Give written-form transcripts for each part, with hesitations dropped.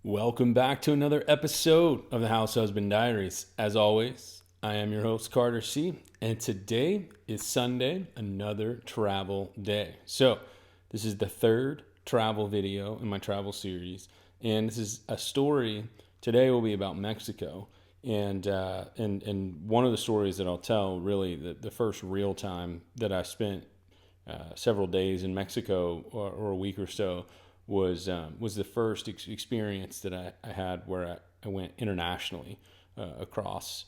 Welcome back to another episode of the House Husband Diaries. As always, I am your host, Carter C., and today is Sunday, another travel day. So, this is the third travel video in my travel series, and this is a story. Today will be about Mexico, and one of the stories that I'll tell, really, the first real time that I spent several days in Mexico or a week or so was the first experience that I had where I went internationally across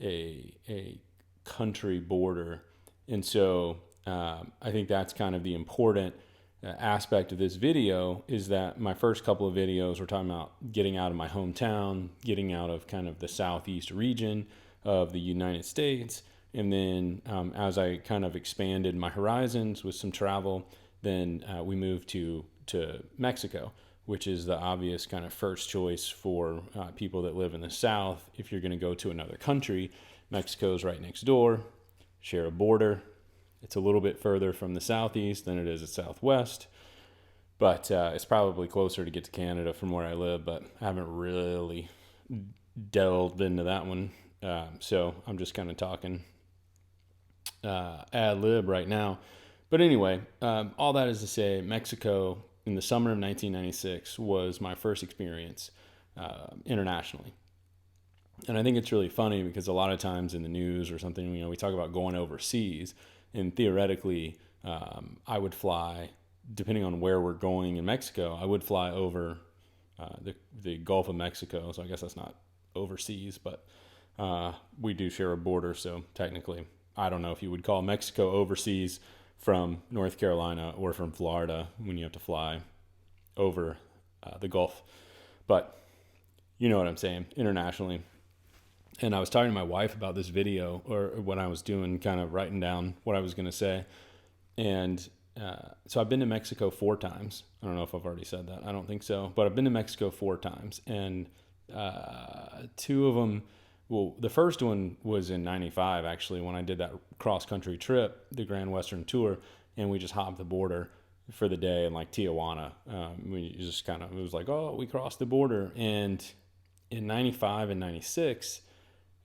a country border, and so I think that's kind of the important aspect of this video is that my first couple of videos were talking about getting out of my hometown, getting out of kind of the southeast region of the United States, and then as I kind of expanded my horizons with some travel, then we moved to Mexico, which is the obvious kind of first choice for people that live in the South. If you're going to go to another country, Mexico's right next door, share a border. It's a little bit further from the Southeast than it is the Southwest, but it's probably closer to get to Canada from where I live, but I haven't really delved into that one. So I'm just kind of talking ad lib right now. But anyway, all that is to say, Mexico in the summer of 1996 was my first experience internationally. And I think it's really funny because a lot of times in the news or something, we talk about going overseas, and theoretically, I would fly, depending on where we're going in Mexico, I would fly over the Gulf of Mexico. So I guess that's not overseas, but we do share a border. So technically, I don't know if you would call Mexico overseas from North Carolina or from Florida when you have to fly over the Gulf. But you know what I'm saying, internationally. And I was talking to my wife about this video, or when I was doing, kind of writing down what I was going to say. And so I've been to Mexico 4 times. I don't know if I've already said that. I don't think so. But I've been to Mexico 4 times. And 2 of them, well, the first one was in 95, actually, when I did that cross-country trip, the Grand Western Tour, and we just hopped the border for the day in, like, Tijuana. We just kind of, it was like, oh, we crossed the border. And in 95 and 96,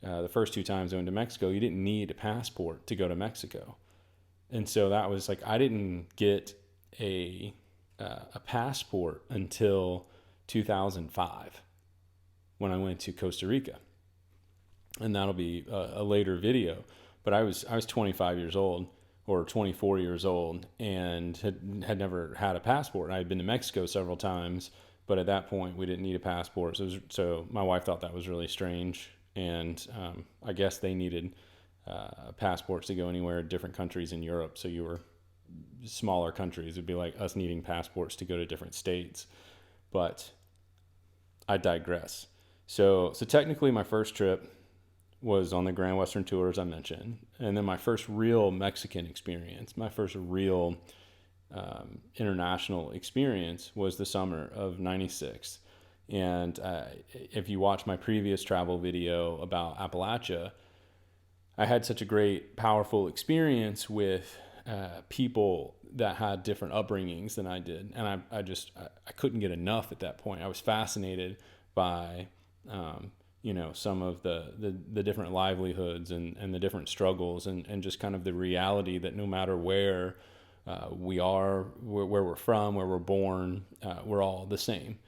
the first 2 times I went to Mexico, you didn't need a passport to go to Mexico. And so that was like, I didn't get a passport until 2005 when I went to Costa Rica. And that'll be a later video. But I was 25 years old or 24 years old and had never had a passport. I had been to Mexico several times, but at that point we didn't need a passport. So my wife thought that was really strange, and I guess they needed passports to go anywhere, different countries in Europe. So you were smaller countries. It'd be like us needing passports to go to different states. But I digress. So technically, my first trip was on the Grand Western Tour, as I mentioned, and then my first real Mexican experience, my first real international experience was the summer of 96. And if you watch my previous travel video about Appalachia, I had such a great, powerful experience with people that had different upbringings than I did. And I couldn't get enough at that point. I was fascinated by some of the different livelihoods and the different struggles and just kind of the reality that no matter where we are, where we're from, where we're born, we're all the same.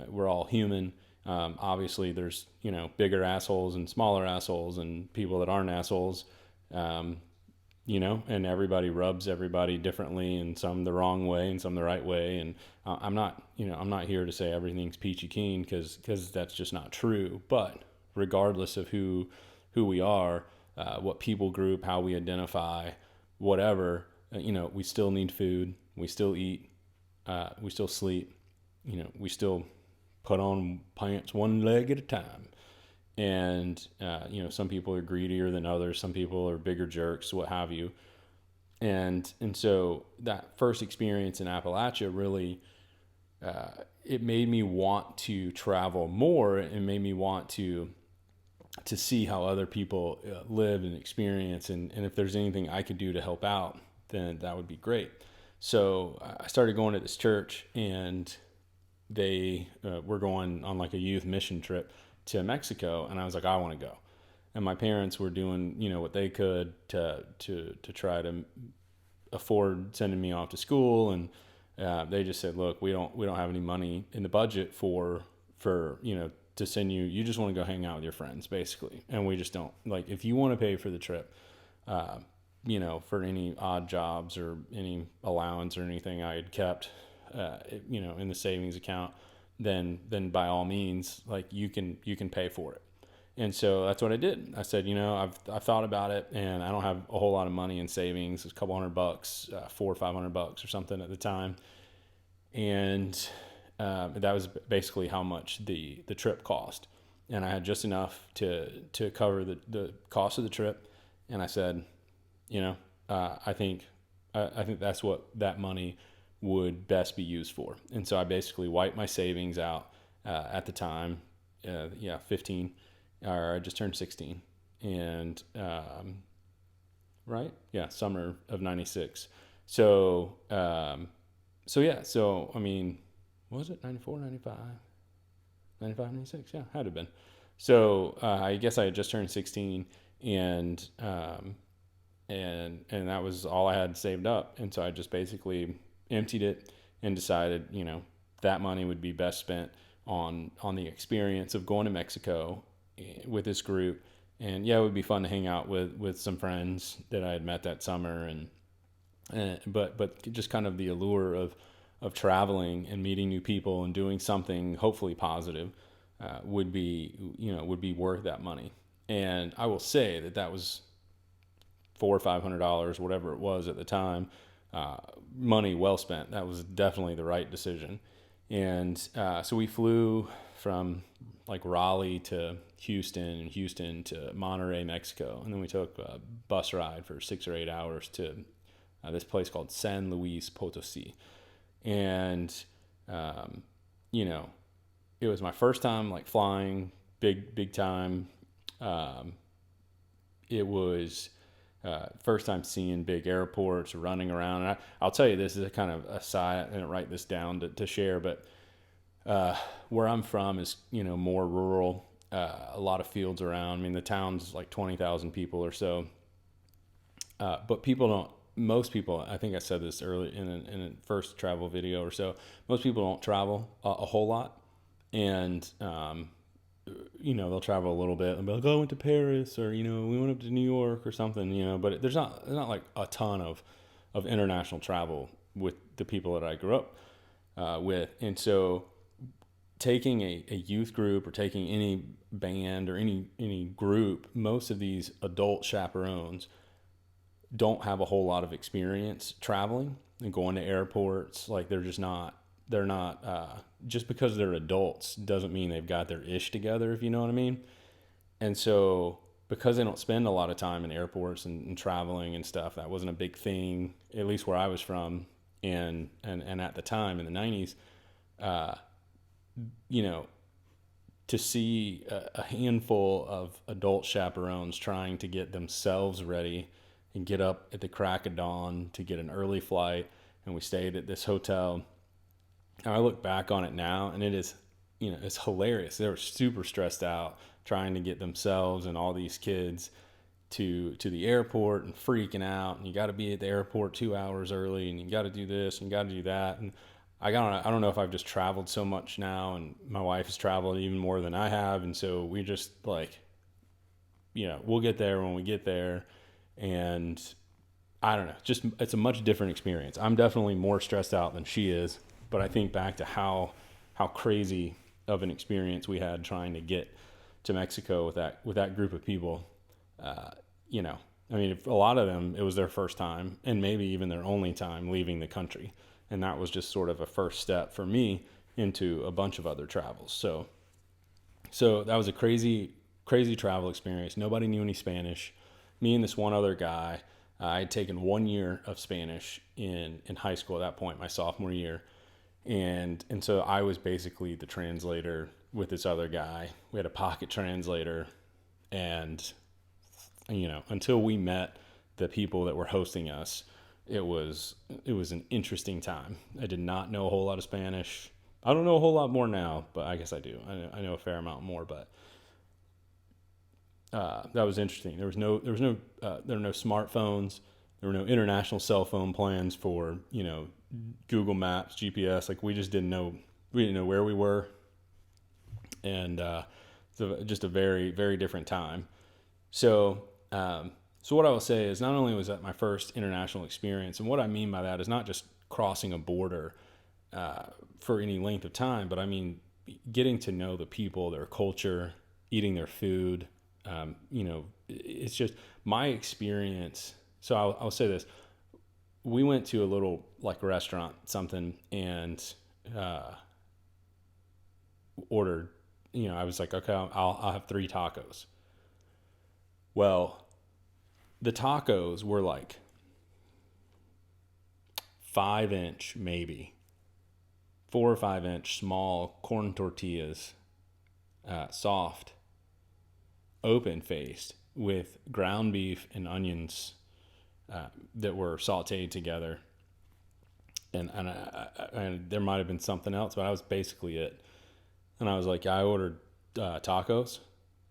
We're all human. Obviously, there's bigger assholes and smaller assholes and people that aren't assholes, and everybody rubs everybody differently, and some the wrong way and some the right way. And I'm not here to say everything's peachy keen because that's just not true. But regardless of who we are, what people group, how we identify, whatever, we still need food, we still eat, we still sleep, we still put on pants one leg at a time. And some people are greedier than others, some people are bigger jerks, what have you. And so that first experience in Appalachia really it made me want to travel more. It made me want to see how other people live and experience, and if there's anything I could do to help out, then that would be great. So I started going to this church, and they were going on like a youth mission trip to Mexico, and I was like, I want to go. And my parents were doing, what they could to try to afford sending me off to school, and they just said, look, we don't have any money in the budget for to send you. You just want to go hang out with your friends, basically, and we just don't, like, if you want to pay for the trip, for any odd jobs or any allowance or anything I had kept, in the savings account, then by all means, like, you can pay for it. And so that's what I did. I said, I've thought about it, and I don't have a whole lot of money in savings. It's a couple $100, $400 or $500 or something at the time. And that was basically how much the trip cost. And I had just enough to cover the cost of the trip. And I said, I think that's what that money would best be used for. And so I basically wiped my savings out at the time. 15. Or I just turned 16, and right, summer of '96. So I mean, was it 94, 95, 95, 96? Yeah, had to have been. So I guess I had just turned 16, and that was all I had saved up, and so I just basically emptied it and decided, that money would be best spent on the experience of going to Mexico with this group. And it would be fun to hang out with some friends that I had met that summer, but just kind of the allure of traveling and meeting new people and doing something hopefully positive would be worth that money. And I will say that was $400 or $500, whatever it was at the time, money well spent. That was definitely the right decision. And so we flew from like Raleigh to Houston, and Houston to Monterrey, Mexico. And then we took a bus ride for 6 or 8 hours to this place called San Luis Potosi. And, it was my first time like flying big time. It was first time seeing big airports, running around. And I'll tell you, this is a kind of aside. I didn't write this down to share, but where I'm from is, more rural, a lot of fields around. I mean, the town's like 20,000 people or so. But most people, I think I said this early in a first travel video or so, most people don't travel a whole lot. And, they'll travel a little bit and be like, oh, I went to Paris, or, we went up to New York or something, but there's not like a ton of international travel with the people that I grew up with. And so taking a youth group or taking any band or any group, most of these adult chaperones don't have a whole lot of experience traveling and going to airports. Like, they're not just because they're adults doesn't mean they've got their ish together, if you know what I mean. And so because they don't spend a lot of time in airports and traveling and stuff, that wasn't a big thing, at least where I was from. And at the time in the 90s, to see a handful of adult chaperones trying to get themselves ready and get up at the crack of dawn to get an early flight. And we stayed at this hotel. And I look back on it now, and it is, it's hilarious. They were super stressed out trying to get themselves and all these kids to the airport and freaking out. And you got to be at the airport 2 hours early, and you got to do this and got to do that. And I don't know if I've just traveled so much now, and my wife has traveled even more than I have. And so we just like, we'll get there when we get there. And I don't know, just, it's a much different experience. I'm definitely more stressed out than she is, but I think back to how crazy of an experience we had trying to get to Mexico with that group of people. I mean, if a lot of them, it was their first time and maybe even their only time leaving the country. And that was just sort of a first step for me into a bunch of other travels. So that was a crazy travel experience. Nobody knew any Spanish. Me and this one other guy, I had taken 1 year of Spanish in high school at that point, my sophomore year. And so I was basically the translator with this other guy. We had a pocket translator, and, until we met the people that were hosting us, it was an interesting time. I did not know a whole lot of Spanish. I don't know a whole lot more now, but I guess I do. I know a fair amount more, but that was interesting. There were no smartphones. There were no international cell phone plans for, Google Maps, GPS. Like, we just didn't know. We didn't know where we were, and so just a very, very different time. So, so what I will say is, not only was that my first international experience, and what I mean by that is not just crossing a border for any length of time, but I mean getting to know the people, their culture, eating their food. It's just my experience. So I'll say this: we went to a little like restaurant, something, and ordered. I was like, okay, I'll have 3 tacos. Well, the tacos were like 5-inch, maybe 4 or 5-inch small corn tortillas, soft, open faced, with ground beef and onions that were sauteed together. And there might have been something else, but that was basically it. And I was like, I ordered tacos.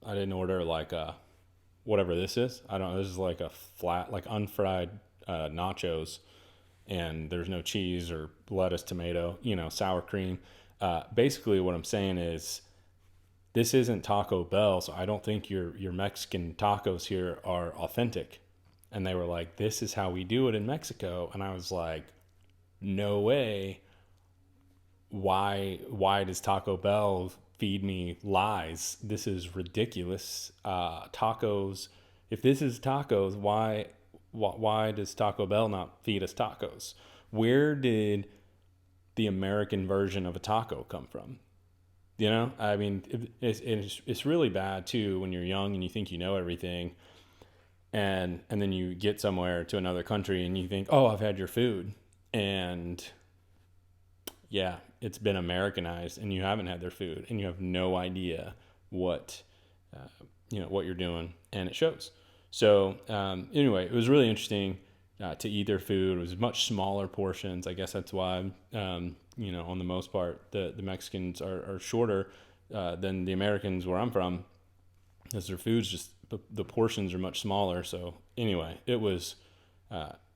I didn't order like whatever this is. I don't know. This is like a flat, like unfried nachos, and there's no cheese or lettuce, tomato, sour cream. Basically, what I'm saying is, this isn't Taco Bell, so I don't think your Mexican tacos here are authentic. And they were like, this is how we do it in Mexico. And I was like, no way. Why does Taco Bell feed me lies? This is ridiculous. Tacos. If this is tacos, why does Taco Bell not feed us tacos? Where did the American version of a taco come from? I mean, it's really bad too when you're young and you think you know everything, and then you get somewhere to another country and you think, oh, I've had your food, and yeah, it's been Americanized, and you haven't had their food, and you have no idea what what you're doing, and it shows. So anyway, it was really interesting to eat their food. It was much smaller portions. I guess that's why on the most part, the Mexicans are shorter than the Americans where I'm from, because their food's just the portions are much smaller. So anyway, it was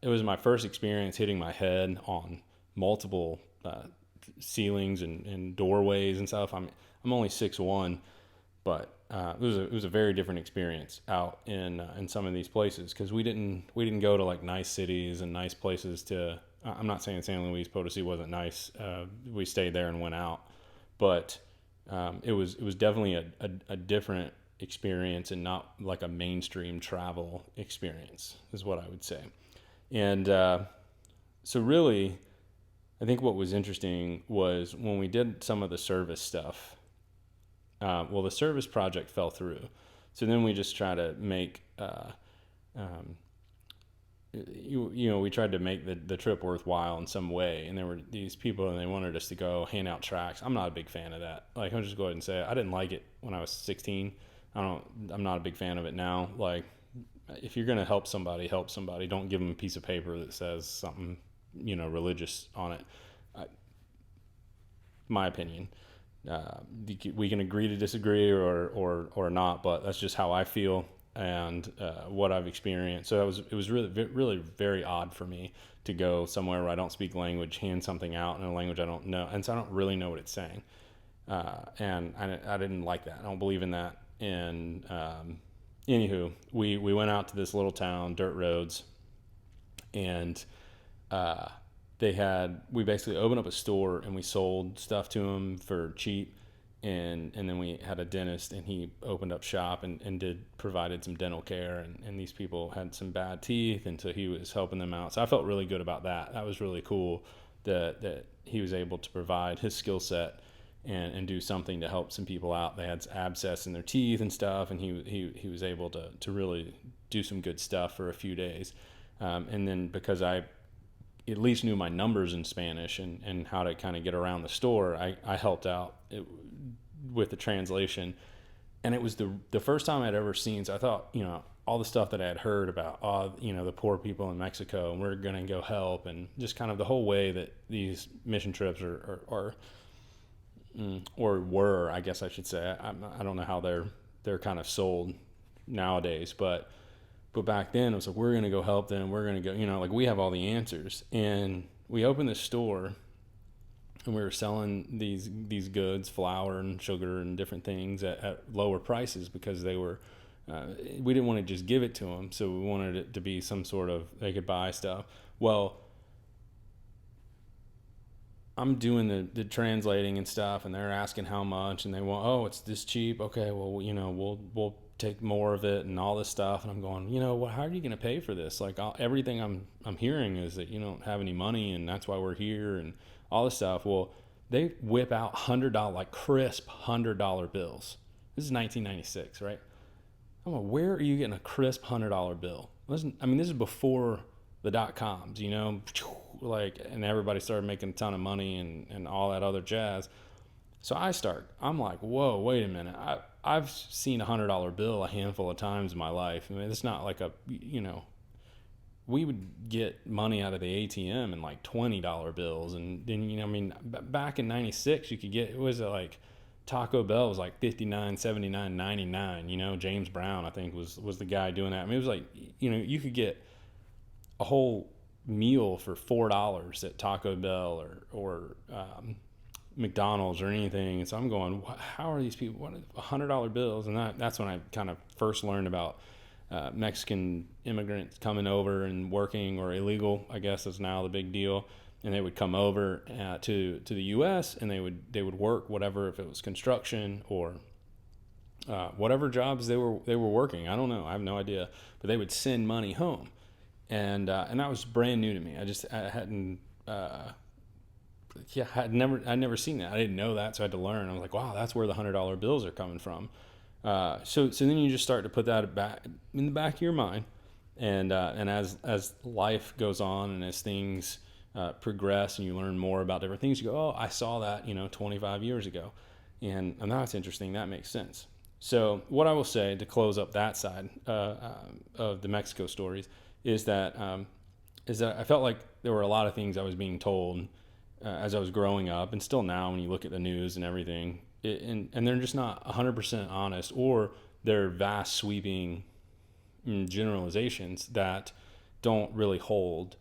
my first experience hitting my head on multiple ceilings and doorways and stuff. I'm only 6'1", but it was a very different experience out in some of these places, because we didn't go to like nice cities and nice places to. I'm not saying San Luis Potosi wasn't nice. We stayed there and went out, but it was definitely a different experience, and not like a mainstream travel experience, is what I would say. And so really, I think what was interesting was when we did some of the service stuff. The service project fell through, so then we just try to make we tried to make the trip worthwhile in some way, and there were these people and they wanted us to go hand out tracts. I'm not a big fan of that. Like, I'll just go ahead and say it. I didn't like it when I was 16. I'm not a big fan of it now. Like, if you're going to help somebody, don't give them a piece of paper that says something religious on it. My opinion. We can agree to disagree or not, but that's just how I feel and what I've experienced. So it was really very odd for me to go somewhere where I don't speak language, hand something out in a language I don't know, and so I don't really know what it's saying. And I didn't like that. I don't believe in that. And anywho, we went out to this little town, dirt roads, and we basically opened up a store and we sold stuff to them for cheap, and then we had a dentist, and he opened up shop and provided some dental care, and these people had some bad teeth, and so he was helping them out. So I felt really good about that. That was really cool that he was able to provide his skill set and do something to help some people out. They had abscess in their teeth and stuff, and he was able to really do some good stuff for a few days. And then because I at least knew my numbers in Spanish and how to kind of get around the store, I helped out with the translation. And it was the first time I'd ever seen, so I thought, all the stuff that I had heard about, the poor people in Mexico, and we're going to go help, and just kind of the whole way that these mission trips are or were, I guess I should say. I don't know how they're kind of sold nowadays, but back then it was like, we're going to go help them. We're going to go, like we have all the answers. And we opened this store and we were selling these goods, flour and sugar and different things at lower prices because they were, we didn't want to just give it to them. So we wanted it to be some sort of, they could buy stuff. Well, I'm doing the translating and stuff, and they're asking how much, and they want, oh, it's this cheap. Okay, well, we'll take more of it and all this stuff. And I'm going, well, how are you going to pay for this? Like everything I'm hearing is that you don't have any money, and that's why we're here, and all this stuff. Well, they whip out $100, like crisp $100 bills. This is 1996, right? I'm like, where are you getting a crisp $100 bill? Listen, I mean, this is before the .coms, like, and everybody started making a ton of money and all that other jazz. So I'm like, whoa, wait a minute. I've seen $100 bill a handful of times in my life. I mean, it's not like we would get money out of the ATM in like $20 bills. And then, back in 96, you could get, it was like Taco Bell was like 59, 79, 99, James Brown, I think was the guy doing that. I mean, it was like, you could get a whole meal for $4 at Taco Bell or McDonald's or anything. And so I'm going, how are these people? What $100 bills? And that's when I kind of first learned about Mexican immigrants coming over and working, or illegal, I guess is now the big deal. And they would come over to the U.S. and they would work whatever, if it was construction or whatever jobs they were working. I don't know. I have no idea. But they would send money home. And that was brand new to me. I hadn't, I'd never seen that. I didn't know that, so I had to learn. I was like, wow, that's where the $100 bills are coming from. So then you just start to put that back in the back of your mind, and as life goes on and as things progress and you learn more about different things, you go, oh, I saw that 25 years ago, and that's interesting. That makes sense. So what I will say to close up that side of the Mexico stories is that I felt like there were a lot of things I was being told as I was growing up, and still now when you look at the news and everything, and they're just not 100% honest, or they're vast sweeping generalizations that don't really hold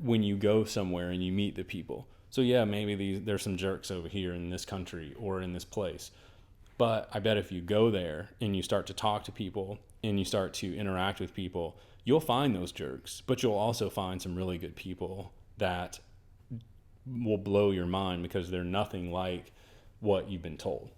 when you go somewhere and you meet the people. So yeah, maybe there's some jerks over here in this country or in this place, but I bet if you go there and you start to talk to people and you start to interact with people, you'll find those jerks, but you'll also find some really good people that will blow your mind because they're nothing like what you've been told.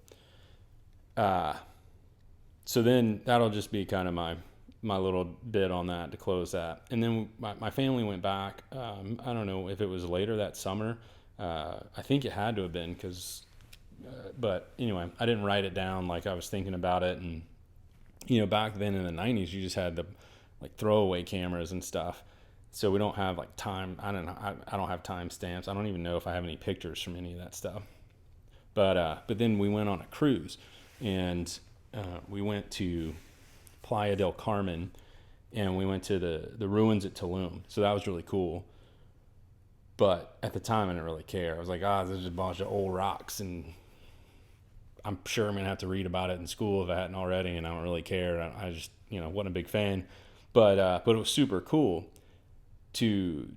So then that'll just be kind of my little bit on that to close that. And then my family went back. I don't know if it was later that summer. I think it had to have been but anyway, I didn't write it down like I was thinking about it. And, back then in the 90s, you just had the like throwaway cameras and stuff. So we don't have like time. I don't know. I don't have time stamps. I don't even know if I have any pictures from any of that stuff. But then we went on a cruise, and we went to Playa del Carmen, and we went to the ruins at Tulum. So that was really cool. But at the time, I didn't really care. I was like, there's just a bunch of old rocks, and I'm sure I'm gonna have to read about it in school if I hadn't already, and I don't really care. I just wasn't a big fan. But it was super cool to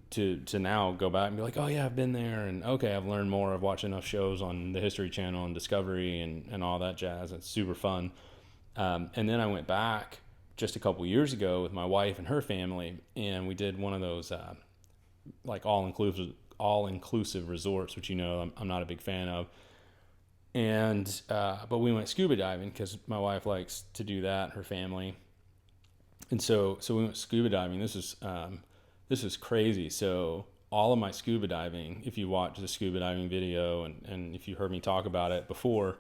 now go back and be like, oh yeah, I've been there, and okay, I've learned more. I've watched enough shows on the History Channel and Discovery and all that jazz. It's super fun. And then I went back just a couple years ago with my wife and her family, and we did one of those like all-inclusive resorts, which I'm not a big fan of. And but we went scuba diving because my wife likes to do that, her family. And so we went scuba diving. This is crazy. So all of my scuba diving, if you watch the scuba diving video and if you heard me talk about it before,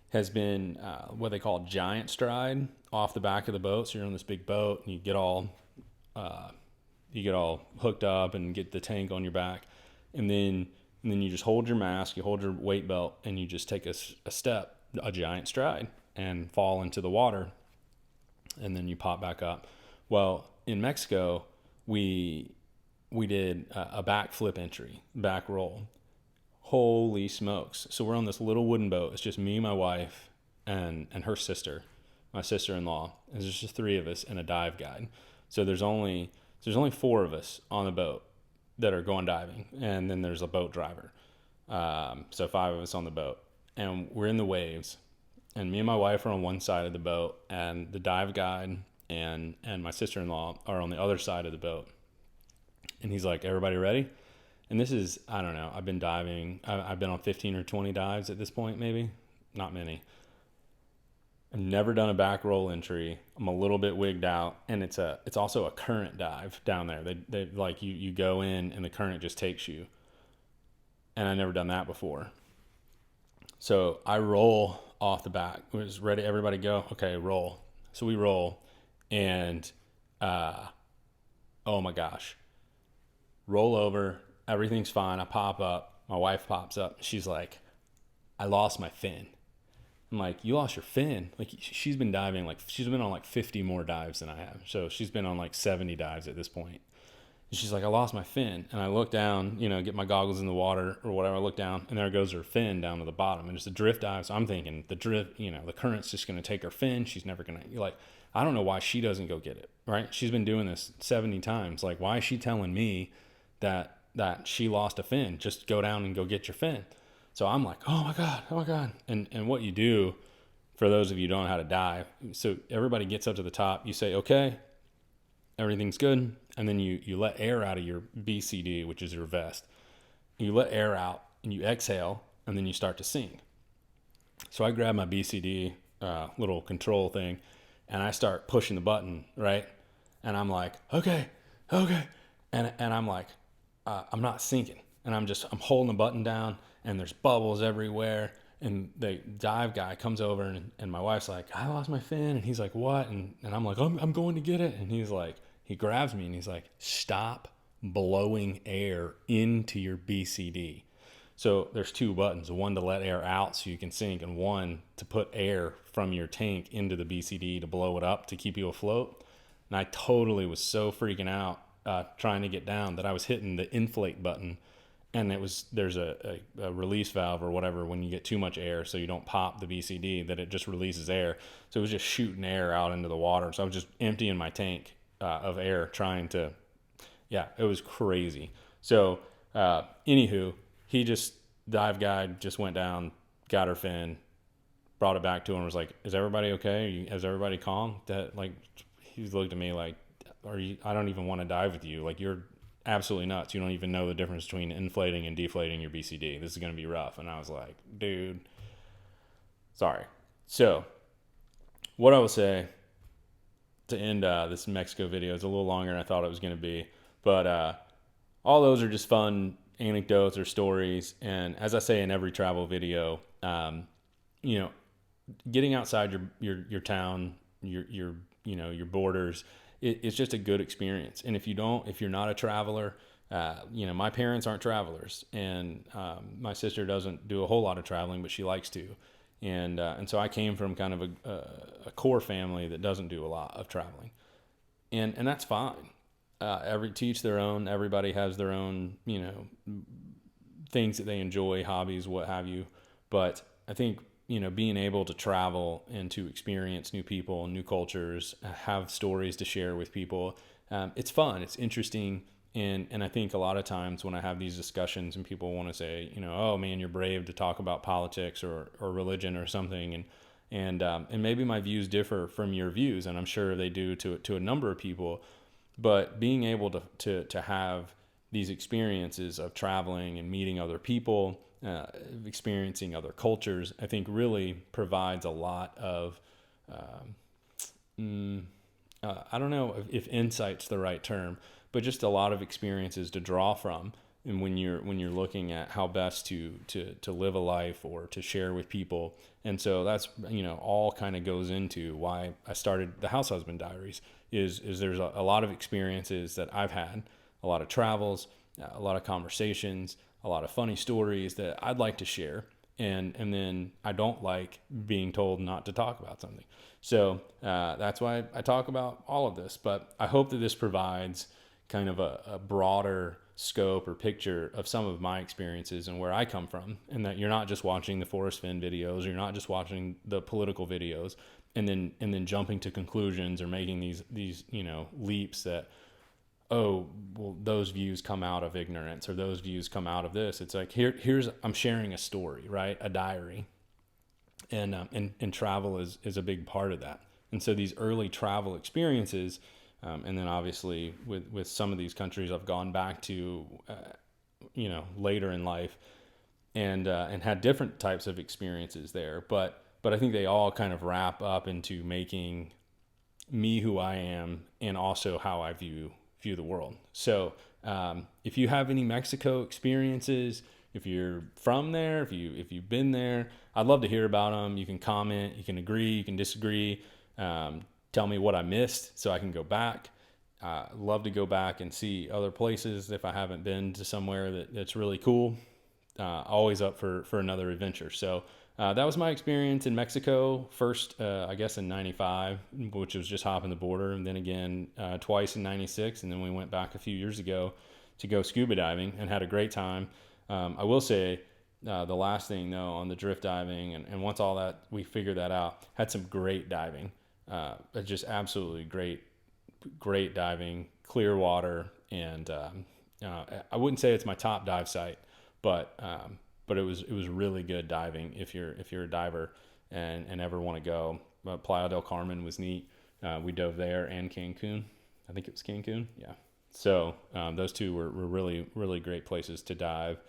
has been what they call giant stride off the back of the boat. So you're on this big boat and you get all hooked up and get the tank on your back, and then you just hold your mask, you hold your weight belt, and you just take a giant stride and fall into the water, and then you pop back up. Well, in Mexico, we did a backflip entry, back roll. holy smokes. So we're on this little wooden boat. It's just me, my wife, and her sister, my sister-in-law. And there's just three of us and a dive guide. So there's only four of us on the boat that are going diving, and then there's a boat driver. So five of us on the boat, and we're in the waves, and me and my wife are on one side of the boat, and the dive guide and my sister-in-law are on the other side of the boat. And he's like, everybody ready? And this is, I don't know, I've been diving, I've been on 15 or 20 dives at this point, maybe, not many. I've never done a back roll entry. I'm a little bit wigged out, and it's also a current dive down there. They like you go in and the current just takes you. And I never done that before. So I roll off the back. It was ready, everybody go. Okay, roll. So we roll, and oh my gosh. Roll over, everything's fine. I pop up, my wife pops up. She's like, I lost my fin. I'm like, you lost your fin? Like, she's been diving, like, she's been on like 50 more dives than I have. So she's been on like 70 dives at this point. And she's like, I lost my fin. And I look down, get my goggles in the water or whatever. I look down, and there goes her fin down to the bottom. And it's a drift dive. So I'm thinking the drift, the current's just going to take her fin. She's never going to, like, I don't know why she doesn't go get it, right? She's been doing this 70 times. Like, why is she telling me that she lost a fin? Just go down and go get your fin. So I'm like, oh my God. And what you do, for those of you who don't know how to dive, so everybody gets up to the top, you say, okay, everything's good. And then you let air out of your BCD, which is your vest. You let air out and you exhale, and then you start to sink. So I grab my BCD little control thing, and I start pushing the button, right? And I'm like, okay. And I'm like, I'm not sinking. And I'm holding the button down, and there's bubbles everywhere. And the dive guy comes over, and my wife's like, I lost my fin. And he's like, what? And I'm like, I'm going to get it. And he's like, he grabs me and he's like, stop blowing air into your BCD. So there's two buttons, one to let air out so you can sink, and one to put air from your tank into the BCD to blow it up to keep you afloat. And I totally was so freaking out trying to get down that I was hitting the inflate button. And there's a release valve or whatever when you get too much air, so you don't pop the BCD, that it just releases air. So it was just shooting air out into the water. So I was just emptying my tank of air trying to, it was crazy. So anywho, dive guide just went down, got her fin, brought it back to him, and was like, is everybody okay? Is everybody calm? That, like, he looked at me like, I don't even want to dive with you. Like, you're absolutely nuts. You don't even know the difference between inflating and deflating your BCD. This is going to be rough. And I was like, dude, sorry. So what I will say to end this Mexico video, is a little longer than I thought it was going to be, but all those are just fun anecdotes or stories. And as I say in every travel video, getting outside your town, your borders, it's just a good experience. And if you're not a traveler, my parents aren't travelers, and my sister doesn't do a whole lot of traveling, but she likes to. And so I came from kind of a core family that doesn't do a lot of traveling, and that's fine. Teach their own. Everybody has their own, things that they enjoy, hobbies, what have you. But I think, being able to travel and to experience new people, new cultures, have stories to share with people, it's fun, it's interesting. And I think a lot of times when I have these discussions and people want to say, oh man, you're brave to talk about politics or religion or something, and maybe my views differ from your views, and I'm sure they do to a number of people. But being able to have these experiences of traveling and meeting other people, experiencing other cultures, I think really provides a lot of, I don't know if insight's the right term, but just a lot of experiences to draw from. And when you're looking at how best to live a life or to share with people. And so that's, all kind of goes into why I started the House Husband Diaries, is there's a lot of experiences that I've had, a lot of travels, a lot of conversations, a lot of funny stories that I'd like to share. And then I don't like being told not to talk about something. So that's why I talk about all of this. But I hope that this provides kind of a broader scope or picture of some of my experiences and where I come from, and that you're not just watching the Forrest Fenn videos, or you're not just watching the political videos and then jumping to conclusions or making these leaps that, oh, well, those views come out of ignorance, or those views come out of this. It's like, here's I'm sharing a story, right? A diary. And travel is a big part of that. And so these early travel experiences, and then obviously with some of these countries I've gone back to, later in life, and had different types of experiences there. But I think they all kind of wrap up into making me who I am, and also how I view the world. So if you have any Mexico experiences, if you're from there, if you've been there, I'd love to hear about them. You can comment, you can agree, you can disagree. Tell me what I missed so I can go back. Love to go back and see other places if I haven't been to somewhere that's really cool. Always up for another adventure. So that was my experience in Mexico. First, I guess in 95, which was just hopping the border. And then again, twice in 96. And then we went back a few years ago to go scuba diving and had a great time. I will say the last thing though, on the drift diving, and once all that, we figured that out, had some great diving, just absolutely great diving, clear water. And I wouldn't say it's my top dive site, but it was really good diving if you're a diver and ever want to go. Playa del Carmen was neat. We dove there, and Cancun. I think it was Cancun. Yeah. So those two were really, really great places to dive.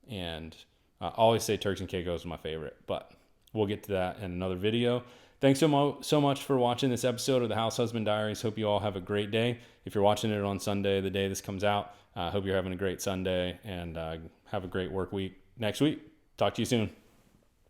And I always say Turks and Caicos is my favorite, but we'll get to that in another video. Thanks so much for watching this episode of the House Husband Diaries. Hope you all have a great day. If you're watching it on Sunday, the day this comes out, hope you're having a great Sunday, and have a great work week next week. Talk to you soon.